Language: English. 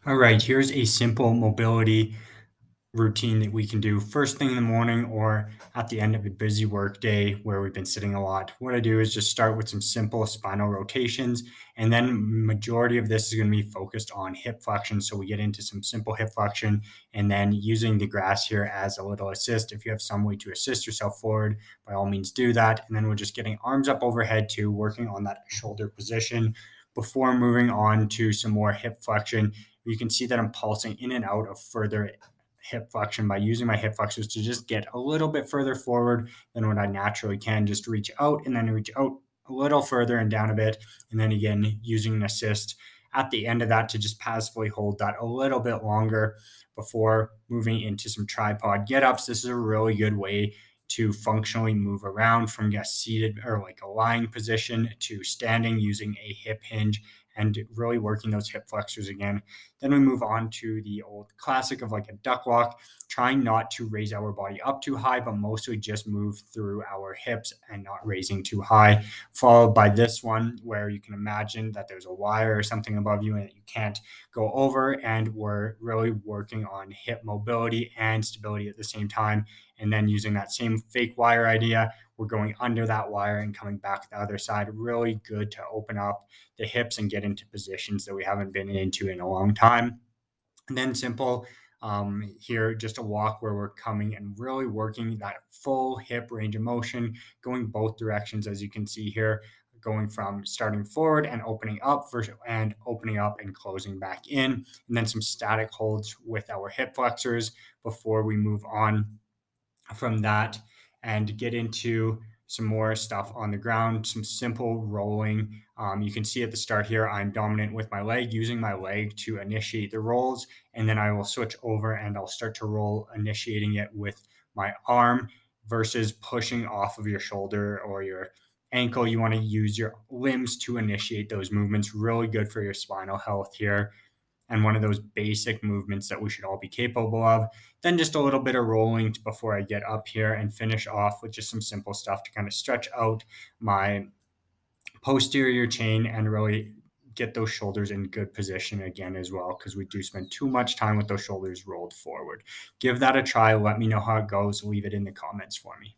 All right, here's a simple mobility routine that we can do first thing in the morning or at the end of a busy work day where we've been sitting a lot. What I do is just start with some simple spinal rotations, and then majority of this is going to be focused on hip flexion. So we get into some simple hip flexion, and then using the grass here as a little assist. If you have some way to assist yourself forward, by all means do that. And then we're just getting arms up overhead too, working on that shoulder position before moving on to some more hip flexion. You can see that I'm pulsing in and out of further hip flexion by using my hip flexors to just get a little bit further forward than what I naturally can. Just reach out and then reach out a little further and down a bit. And then again, using an assist at the end of that to just passively hold that a little bit longer before moving into some tripod get ups. This is a really good way to functionally move around from a seated or like a lying position to standing using a hip hinge and really working those hip flexors again. Then we move on to the old classic of like a duck walk, trying not to raise our body up too high, but mostly just move through our hips and not raising too high. Followed by this one where you can imagine that there's a wire or something above you and that you can't go over. And we're really working on hip mobility and stability at the same time. And then using that same fake wire idea, we're going under that wire and coming back the other side. Really good to open up the hips and get into positions that we haven't been into in a long time. And then simple here, just a walk where we're coming and really working that full hip range of motion, going both directions, as you can see here, going from starting forward and opening up and opening up and closing back in. And then some static holds with our hip flexors before we move on from that and get into some more stuff on the ground, some simple rolling. You can see at the start here, I'm dominant with my leg, using my leg to initiate the rolls, and then I will switch over and I'll start to roll, initiating it with my arm versus pushing off of your shoulder or your ankle. You want to use your limbs to initiate those movements. Really good for your spinal health here, and one of those basic movements that we should all be capable of. Then just a little bit of rolling before I get up here and finish off with just some simple stuff to kind of stretch out my posterior chain and really get those shoulders in good position again as well, because we do spend too much time with those shoulders rolled forward. Give that a try. Let me know how it goes. Leave it in the comments for me.